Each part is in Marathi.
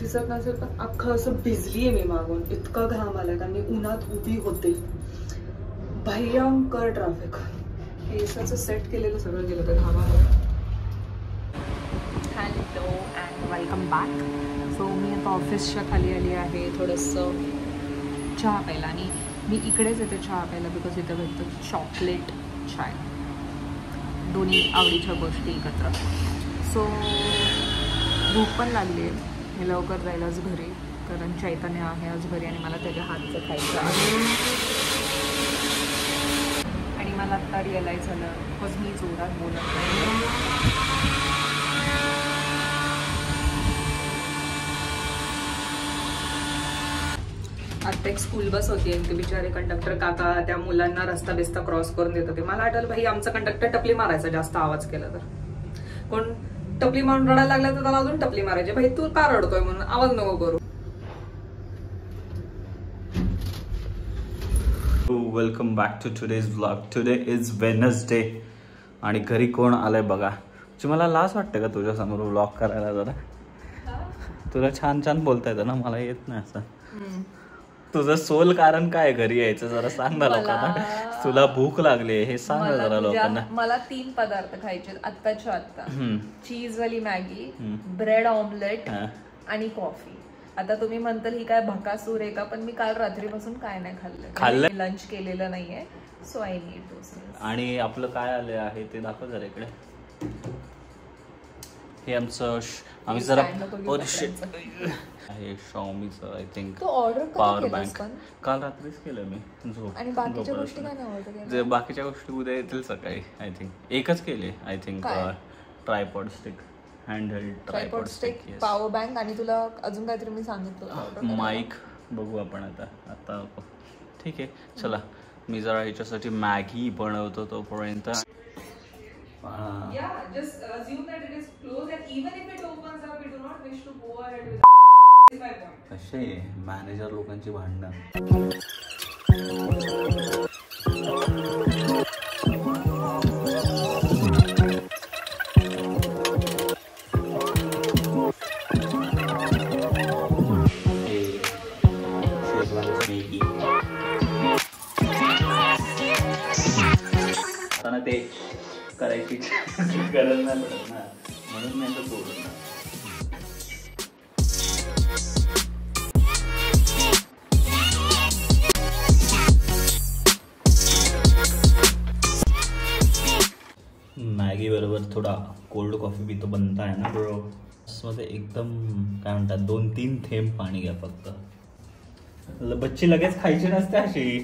दिसत नसेल पण अख्खं असं भिजलीये मी मागून, इतका घाम आलाय कारण मी उन्हात उभी होते. भयंकर ट्रॅफिक. केसाचं सेट केलेलं सगळं गेलं त्या घामावर. Hello and welcome back. So मी आता ऑफिसच्या खाली आली आहे थोडंसं चहा प्यायला. आणि मी इकडेच येते चहा प्यायला बिकॉज इथं भेटतं चॉकलेट चाय, दोन्ही आवडीच्या गोष्टी एकत्र. सो भूक पण लागली आहे, मी लवकर जायलाच घरी कारण चैतन्य आहे आज घरी आणि मला त्याच्या हातचं खायचं आहे. आणि मला आत्ता रिअलाईज झालं बिकॉज मी जोरात बोलत नाही. आता एक स्कूल बस होती आणि ते बिचारे कंडक्टर काका त्या मुलांना रस्ता बिस्ता क्रॉस करून देत होते. मला आठवलं भाई आमचा कंडक्टर टपली मारायचा जास्त आवाज केला तर. कोण टपली मारून रडायला लागला तर त्याला अजून टपली मारायची. भाई तू का रडतोय म्हणून आवाज नको करू. Welcome back to today's vlog. Today is Wednesday आणि घरी कोण आलंय बघा. मला लाज वाटते का तुझ्या समोर व्लॉग करायला? जरा तुला छान छान बोलता येतं ना, मला येत नाही असं. तुझं सोल कारण काय घरी यायचं जरा सांग ना लोकांना. तुला भूक लागली हे सांग ना जरा लोकांना. मला 3 पदार्थ खायचे आत्ताच्या आत्ता. चीज वाली मॅगी, ब्रेड ऑमलेट आणि कॉफी. आता तुम्ही म्हणताल ही काय भकासूर आहे का, पण मी काल रात्रीपासून काय नाही खाल्लं. लंच केलेलं नाहीये. So I need those things. आणि आपलं काय आले आहे ते दाखव जरा इकडे. हे आमचं आम्ही जरा हे Xiaomiचं आय थिंक पॉवर बँक काल रात्रीच केलं मी. आणि बाकीच्या गोष्टी काय नाही ऑर्डर केल्या? बाकीच्या गोष्टी उद्या येतील सकाळी. आय थिंक एकच केले. I think tripod stick, handheld tripod stick, power bank आणि तुला अजून काहीतरी मी सांगितलं माईक. बघू आपण आता ठीक आहे. चला मी जरा ह्याच्यासाठी मॅगी बनवतो तोपर्यंत. Yeah, just assume that it is closed and even if it opens up, we do not wish to go ahead with that. Is my point. कसे मॅनेजर लोकांची भांडणं. आता ना ते करायची गरज नाही पडत ना, म्हणून मी आता सोडून. मॅगी बरोबर थोडा कोल्ड कॉफी पितो बनता है ना ब्रो. मध्ये एकदम काय म्हणतात 2-3 थेंब पाणी घ्या फक्त. बच्ची लगेच खायची नसते अशी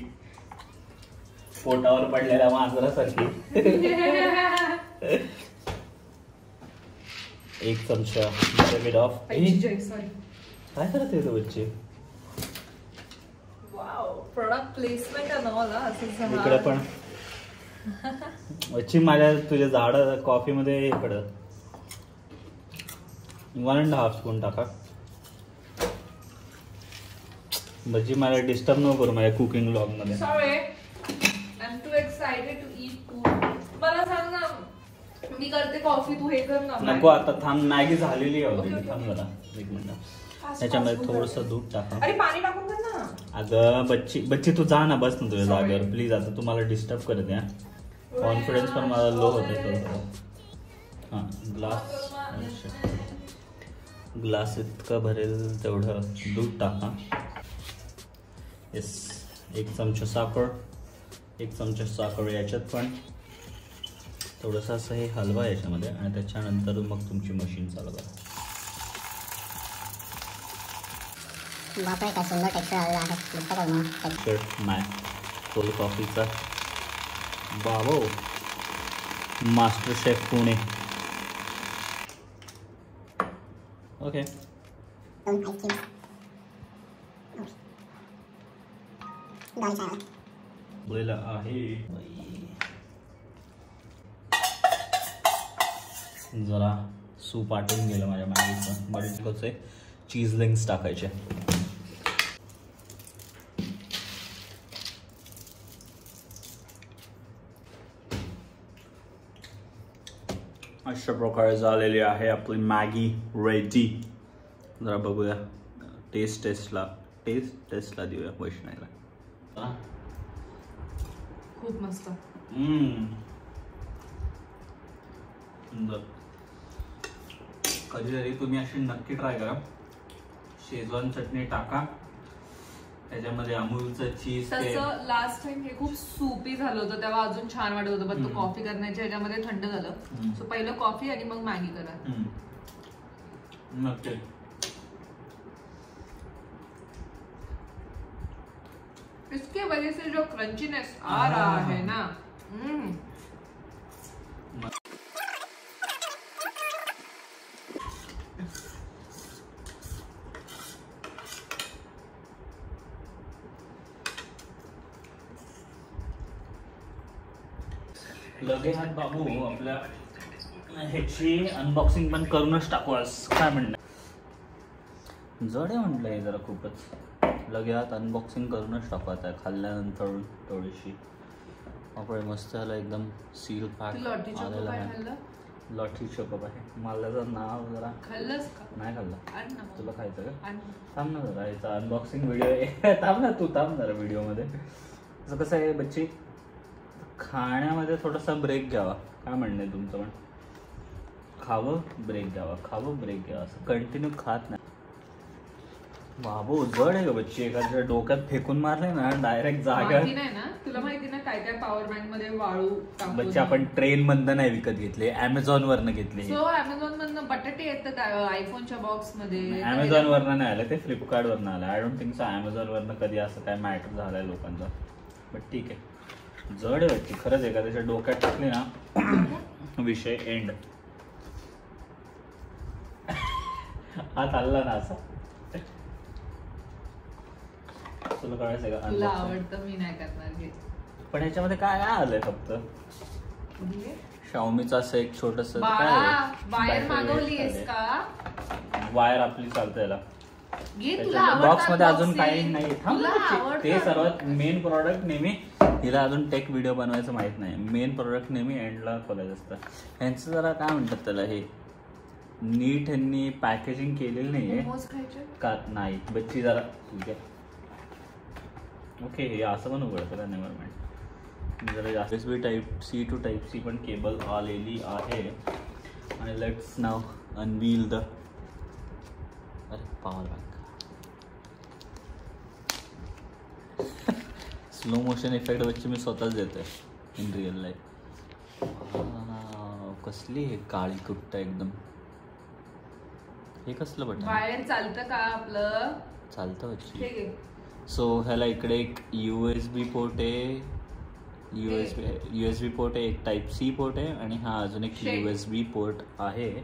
पोटावर पडलेल्या मांजरासारखी. 1 चमचा काय करत आहे तो बच्चे. प्रोडक्ट प्लेसमेंट इकडे पण बच्ची माझ्या तुझ्या झाड कॉफी मध्ये इकडं 1.5 स्पून टाका. बच्ची मला डिस्टर्ब नको करू माझ्या कुकिंग व्लॉग मध्ये. Excited to eat food. मला सांग ना, मी करते कॉफी, तू हे कर ना. नको आता थांब, मॅगी झालेली आहे ऑलरेडी. थांब जरा 1 मिनिट. त्याच्यामध्ये थोडंसं दूध टाका. अरे पाणी टाकून दे ना. अगं बच्ची तू जा ना, बस ना तुझ्या जागेवर प्लीज. आता तुम्हाला डिस्टर्ब करत या. कॉन्फिडन्स पण मला लो होते थोडं. हां ग्लास इतकं भरेल तेवढं दूध टाका. येस. 1 चमचा साखर. 1 चमचा साखर याच्यात पण. थोडंसं असं हे हलवा याच्यामध्ये आणि त्याच्यानंतर मग तुमची मशीन चालू करा. कोल्ड कॉफीचा बाबो मास्टर शेफ पुणे. ओके बोलेला आहे. जरा सूप आटून गेलं माझ्या मॅगीचं. बरेच चीज लिंक्स टाकायचे. अशा प्रकारे झालेली आहे आपली मॅगी रेडी. जरा बघूया, टेस्टला देऊया वैष्णवीला. खूप मस्त. सुंदर. कधीतरी तुम्ही अशी नक्की ट्राय करा. शेजवान चटणी टाका, त्याच्यामध्ये अमूलचं चीज. तसं लास्ट टाइम हे खूप सूपी झालं होतं, तेव्हा अजून छान वाटत होतं, पण तो कॉफी करण्याच्या ह्याच्यामध्ये थंड झालं. सो पहिलं कॉफी आणि मग मॅगी करा. नक्की. इसके वजह से जो क्रंचीनेस आ रहा है ना, लगे हात बाबू, आपल्या ह्याची अनबॉक्सिंग पण करूनच टाकू आज. काय म्हणणं? जड आहे म्हटलं हे जरा खूपच. लगे हात अनबॉक्सिंग करूनच टाकू आता, खाल्ल्यानंतर थोडीशी. आपण मस्त झालं एकदम सील पॅक आलेला आहे. लॉटरी चोकोप आहे. मला जर नाव जरा खाल्लंस का? नाही खाल्लं. तुला खायचं का? थांब ना जरा, याचा अनबॉक्सिंग व्हिडिओ आहे. थांब ना तू, थांब जरा व्हिडिओमध्ये. असं कसं आहे बच्ची, खाण्यामध्ये थोडासा ब्रेक घ्यावा. काय म्हणणं आहे तुमचं? पण खावं ब्रेक घ्यावा, खावं ब्रेक घ्यावा, असं कंटिन्यू खात नाही. बाबू जड आहे का बच्ची, एखाद्या डोक्यात फेकून मारले ना डायरेक्ट जागा. नाही ना, तुला माहिती ना काय काय पॉवर बँक मध्ये वाळू बच्ची आपण ट्रेन मधनं नाही विकत घेतले, अमेझॉन वरनं घेतले. सो अमेझॉन मधनं बटाटे येतात आयफोनच्या बॉक्स मध्ये. अमेझॉन वरनं नाही आलं, ते फ्लिपकार्ट वरनं आलं. I don't think so Amazon वरनं कधी असं काय मॅटर झालाय लोकांचा. बट ठीक आहे, जड आहे बच्ची खरंच. एखाद्याच्या डोक्यात टाकली ना विषय एंड. हा चालला ना असा. तुला कळायचं का? तुला आवडतं, मी नाही करणार हे. पण ह्याच्यामध्ये काय काय आलंय? फक्त शाओमीचं असं एक छोटस वायर मागवलीस का? वायर आपली चालते याला. बॉक्स मध्ये अजून काही नाही. ते सर्वात मेन प्रॉडक्ट नेहमी हिला अजून टेक व्हिडिओ बनवायचं माहित नाही. मेन प्रॉडक्ट नेहमी एंडला खोलायचं असतं. यांचं जरा काय म्हणतात त्याला, हे नीट ह्यांनी पॅकेजिंग केलेलं नाहीये का? नाही बच्ची जरा ठीक आहे. ओके, हे असं पण उघडतं का? Never mind. जरा जास्त USB type C to type C पण केबल आलेली आहे. आणि let's now unveil the power bank. Slow motion effect वच्चे मी स्वतःच देतोय इन रिअल लाईफ. कसली हे काळी कुट्ट एकदम. हे कसलं बटन? बाहेर चालतं का आपलं? चालतं बच्ची. सो ह्याला इकडे एक USB पोर्ट आहे, USB पोर्ट आहे, एक टाईप C पोर्ट आहे, आणि हा अजून एक USB पोर्ट आहे.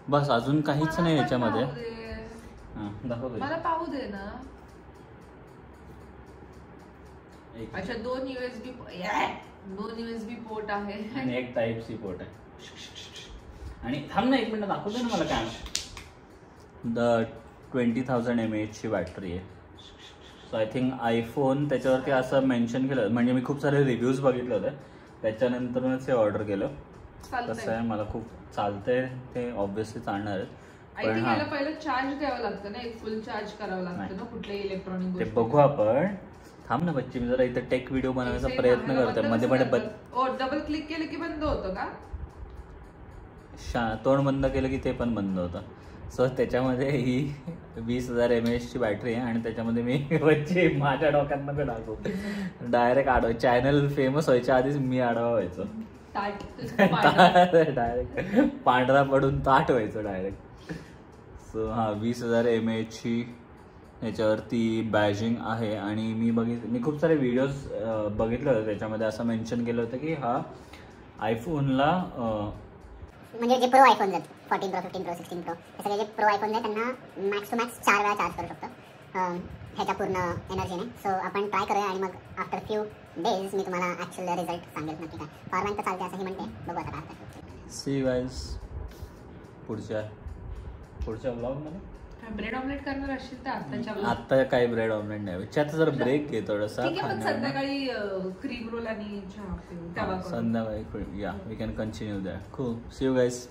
बस अजून काहीच नाही याच्यामध्ये. दाखवतो, मला पाहू दे ना. अच्छा, दोन USB पोर्ट आहे आणि एक टाईप C पोर्ट आहे. आणि थांब ना एक मिनिट, दाखवतो ना मला काय. 20,000 mAh ची बॅटरी आहे. सो आय थिंक आयफोन त्याच्यावरती असं मेन्शन केलं, म्हणजे मी खूप सारे रिव्ह्यूज बघितले होते, त्याच्यानंतरच हे ऑर्डर केलं. कसं आहे, मला खूप चालतंय ते, ऑब्व्हियसली चालणार आहे. पण हा पहिलं चार्ज द्यावं लागतं ना, एक फुल चार्ज करावं लागतं ना कुठल्याही इलेक्ट्रॉनिक. ते बघू आपण. थांब ना बच्ची, मी जरा इथं टेक व्हिडिओ बनवायचा प्रयत्न करतोय. मध्ये डबल क्लिक केलं की बंद होतं का? तोंड बंद केलं की ते पण बंद होतं. सो त्याच्यामध्ये ही 20,000 mAh ची बॅटरी आहे. आणि त्याच्यामध्ये मी बच्ची माझ्या डोक्यात नको टाकू, डायरेक्ट आडवा. चॅनल फेमस व्हायच्या आधीच मी आडवा व्हायचो. डायरेक्ट पांढरा पडून ताट व्हायचं डायरेक्ट. सो हा 20,000 mAh ची याच्यावरती बॅजिंग आहे. आणि मी खूप सारे व्हिडिओज बघितले होते, त्याच्यामध्ये असं मेन्शन केलं होतं की हा आयफोनला, म्हणजे जे प्रो आयफोन आहेत 14 प्रो 15 प्रो 16 प्रो, हे सगळे जे प्रो आयफोन आहेत त्यांना मॅक्स टू मॅक्स 4 वेळा चार्ज करू शकतो ह्याच्या पूर्ण एनर्जीने. सो आपण ट्राय करूया आणि मग आफ्टर फ्यू डेज मी तुम्हाला ॲक्च्युअल रिझल्ट सांगेल नक्की काय. पॉवर बँक तर चालते असं ही म्हणते, बघू आता काय होतं. सी यू गाईज पुढच्या ब्लॉगमध्ये. ब्रेड ऑमलेट करणार असेल तर आता काही ब्रेड ऑमलेट नाही, आता जर ब्रेक घे थोडासा. संध्याकाळी क्रीम रोल आणि चहा. संध्याकाळी या we can continue that. Cool. See you guys.